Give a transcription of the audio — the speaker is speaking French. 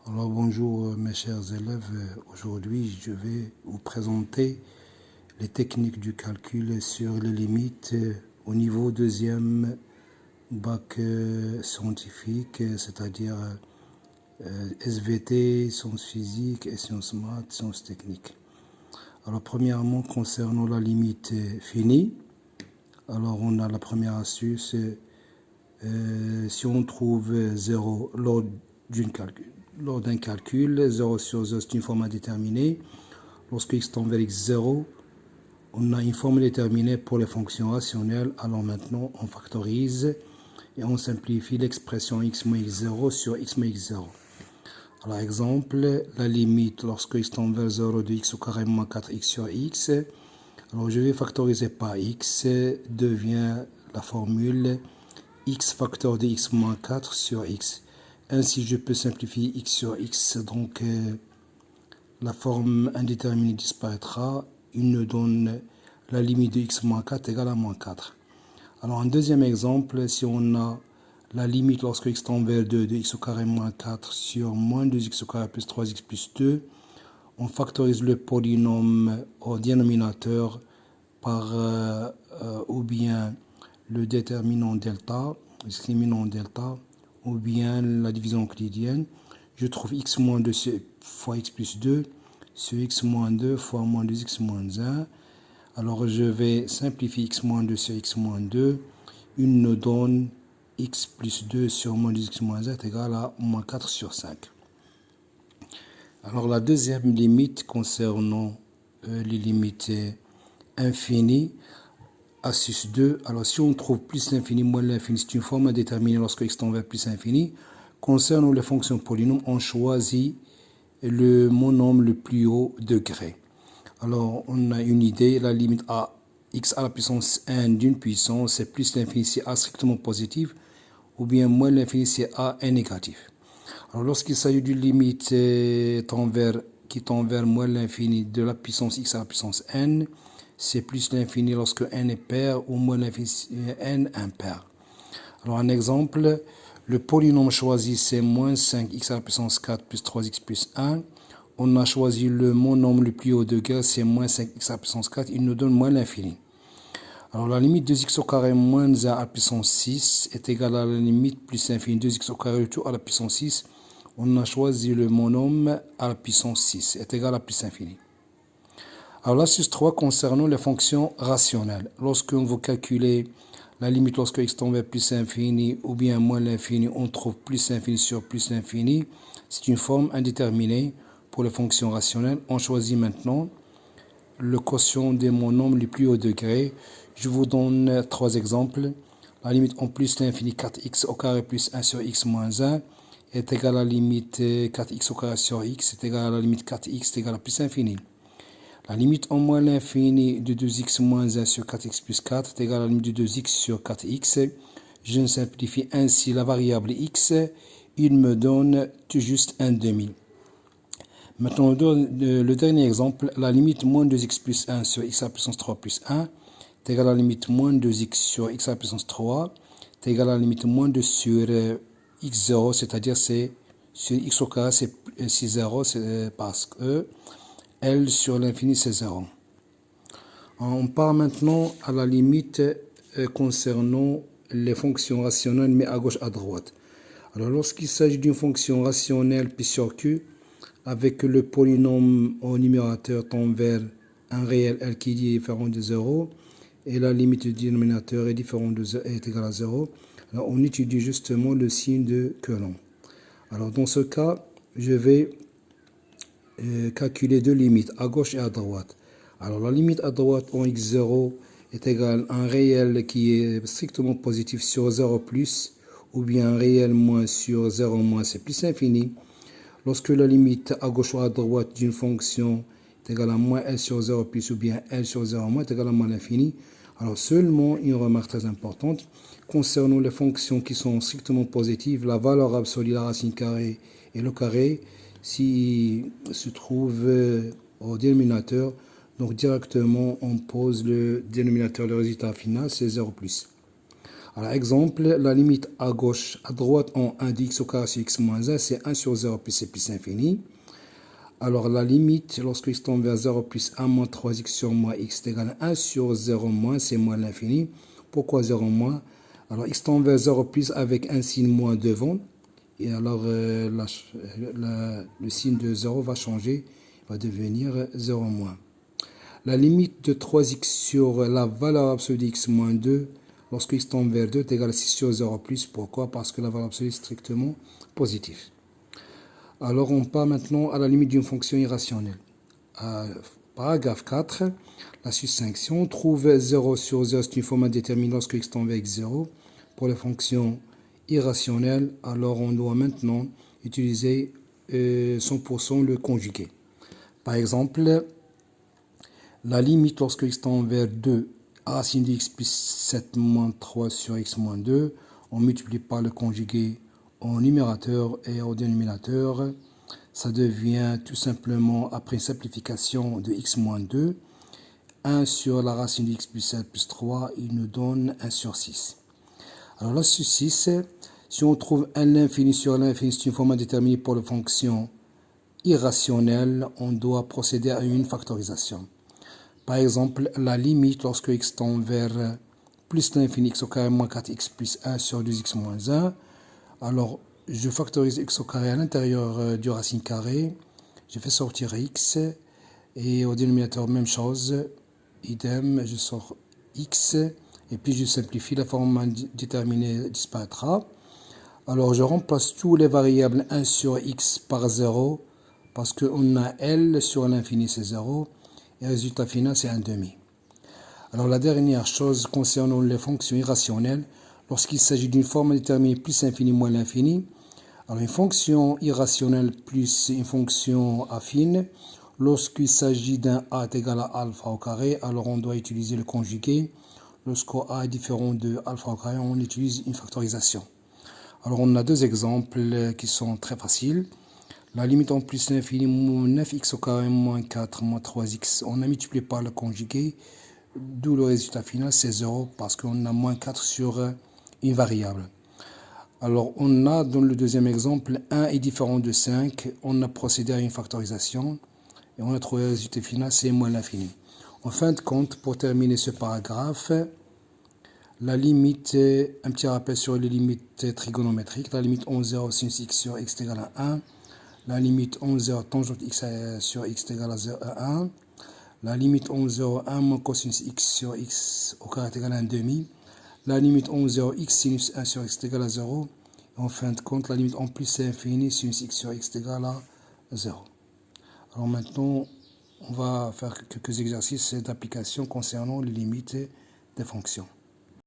Alors bonjour mes chers élèves, aujourd'hui je vais vous présenter les techniques du calcul sur les limites au niveau deuxième bac scientifique, c'est-à-dire SVT, sciences physiques et sciences maths, sciences techniques. Alors premièrement concernant la limite finie, alors on a la première astuce, si on trouve 0 lors d'un calcul, 0 sur 0 c'est une forme indéterminée. Lorsque x tend vers x0, on a une forme déterminée pour les fonctions rationnelles. Alors maintenant, on factorise et on simplifie l'expression x moins x0 sur x moins x0. Alors exemple, la limite lorsque x tend vers 0 de x au carré moins 4x sur x. Alors je vais factoriser par x, devient la formule x facteur de x moins 4 sur x. Ainsi, je peux simplifier x sur x, donc la forme indéterminée disparaîtra. Il nous donne la limite de x moins 4 égale à moins 4. Alors, un deuxième exemple, si on a la limite lorsque x tend vers 2 de x au carré moins 4 sur moins 2x au carré plus 3x plus 2, on factorise le polynôme au dénominateur par ou bien le déterminant delta, discriminant delta, ou bien la division euclidienne. Je trouve x moins 2 fois x plus 2 sur x moins 2 fois moins 2x moins 1. Alors je vais simplifier x moins 2 sur x moins 2. Il nous donne x plus 2 sur moins 2x moins 1 est égal à moins 4 sur 5. Alors la deuxième limite concernant les limites infinies, astuce 2, alors si on trouve plus l'infini moins l'infini, c'est une forme indéterminée lorsque x tend vers plus l'infini. Concernant les fonctions polynômes, on choisit le monôme le plus haut degré. Alors on a une idée, la limite à x à la puissance n d'une puissance, c'est plus l'infini c'est a strictement positif, ou bien moins l'infini c'est a est négatif. Alors lorsqu'il s'agit d'une limite qui tend vers moins l'infini de la puissance x à la puissance n, c'est plus l'infini lorsque n est pair ou moins l'infini n impair. Alors un exemple, le polynôme choisi c'est moins 5x à la puissance 4 plus 3x plus 1. On a choisi le monôme le plus haut degré, c'est moins 5x à la puissance 4, il nous donne moins l'infini. Alors la limite de x au carré moins 1 à la puissance 6 est égale à la limite plus l'infini de x au carré tout à la puissance 6. On a choisi le monôme à la puissance 6 est égal à plus infini. Alors l'astuce 3 concernant les fonctions rationnelles. Lorsque vous calculez la limite lorsque x tend vers plus infini ou bien moins l'infini, on trouve plus infini sur plus l'infini. C'est une forme indéterminée pour les fonctions rationnelles. On choisit maintenant le quotient des monômes les plus haut degré. Je vous donne 3 exemples. La limite en plus l'infini 4x au carré plus 1 sur x moins 1 est égale à la limite 4x au carré sur x est égale à la limite 4x est égale à plus infini. La limite en moins l'infini de 2x moins 1 sur 4x plus 4 est égale à la limite de 2x sur 4x. Je simplifie ainsi la variable x. Il me donne tout juste un demi. Maintenant, le dernier exemple, la limite moins 2x plus 1 sur x à la puissance 3 plus 1 est égale à la limite moins 2x sur x à la puissance 3 est égale à la limite moins 2 sur x0, c'est-à-dire c'est sur x au carré, c'est 0, c'est parce que L sur l'infini, c'est 0. On part maintenant à la limite concernant les fonctions rationnelles, mais à gauche, à droite. Alors, lorsqu'il s'agit d'une fonction rationnelle P sur Q, avec le polynôme au numérateur tend vers un réel L qui est différent de 0, et la limite du dénominateur est égale à 0, alors on étudie justement le signe de Coulomb. Alors, dans ce cas, je vais calculer deux limites, à gauche et à droite. Alors la limite à droite en x0 est égale à un réel qui est strictement positif sur 0 plus, ou bien un réel moins sur 0 moins, c'est plus infini. Lorsque la limite à gauche ou à droite d'une fonction est égale à moins L sur 0 plus, ou bien L sur 0 moins est égale à moins l'infini. Alors seulement une remarque très importante, concernant les fonctions qui sont strictement positives, la valeur absolue de la racine carrée et le carré, s'il se trouve au dénominateur, donc directement on pose le dénominateur, le résultat final c'est 0 plus. Alors, exemple, la limite à gauche, à droite en 1 de x au carré sur x moins 1, c'est 1 sur 0 plus c plus infini. Alors, la limite, lorsque x tend vers 0 plus 1 moins 3x sur moins x est égal à 1 sur 0 moins, c'est moins l'infini. Pourquoi 0 moins? Alors, x tend vers 0 plus avec un signe moins devant. Et alors, le signe de 0 va changer, va devenir 0 moins. La limite de 3x sur la valeur absolue de x moins 2, lorsque x tend vers 2, est égal à 6 sur 0 plus. Pourquoi? Parce que la valeur absolue est strictement positive. Alors, on part maintenant à la limite d'une fonction irrationnelle. Paragraphe 4, la suscinction. On trouve 0 sur 0, c'est une forme indéterminée lorsque x tend vers x0. Pour les fonctions irrationnelles, alors on doit maintenant utiliser 100% le conjugué. Par exemple, la limite lorsque x tend vers 2, a racine de x plus 7 moins 3 sur x moins 2, on multiplie par le conjugué au numérateur et au dénominateur. Ça devient tout simplement, après simplification de x moins 2, 1 sur la racine de x plus 7 plus 3, il nous donne 1 sur 6. Alors là, sur 6, si on trouve un l'infini sur l'infini, c'est une forme indéterminée pour les fonctions irrationnelles, on doit procéder à une factorisation. Par exemple, la limite lorsque x tend vers plus l'infini x au carré moins 4x plus 1 sur 2x moins 1. Alors, je factorise x au carré à l'intérieur du racine carrée. Je fais sortir x. Et au dénominateur, même chose. Idem, je sors x. Et puis, je simplifie. La forme déterminée disparaîtra. Alors, je remplace tous les variables 1 sur x par 0. Parce qu'on a L sur l'infini, c'est 0. Et le résultat final, c'est 1/2. Alors, la dernière chose concernant les fonctions irrationnelles, lorsqu'il s'agit d'une forme déterminée plus infini moins l'infini, alors une fonction irrationnelle plus une fonction affine, lorsqu'il s'agit d'un a est égal à alpha au carré, alors on doit utiliser le conjugué. Lorsqu'un a est différent de alpha au carré, on utilise une factorisation. Alors, on a deux exemples qui sont très faciles. La limite en plus l'infini, 9x au carré moins 4 moins 3x, on a multiplié par le conjugué, d'où le résultat final, c'est 0, parce qu'on a moins 4 sur une variable. Alors, on a dans le deuxième exemple, 1 est différent de 5, on a procédé à une factorisation, et on a trouvé le résultat final, c'est moins l'infini. En fin de compte, pour terminer ce paragraphe, la limite, un petit rappel sur les limites trigonométriques, la limite 11,0 sinus x sur x est égal à 1, la limite 11,0 tangente x sur x est égal à 1, la limite 11,0 1 moins cosinus x sur x au carré est égal à 1/2, la limite 11,0 x sinus 1 sur x est égal à 0, et en fin de compte, la limite en plus c'est infini, sinus x sur x est égal à 0. Alors maintenant, on va faire quelques exercices d'application concernant les limites des fonctions.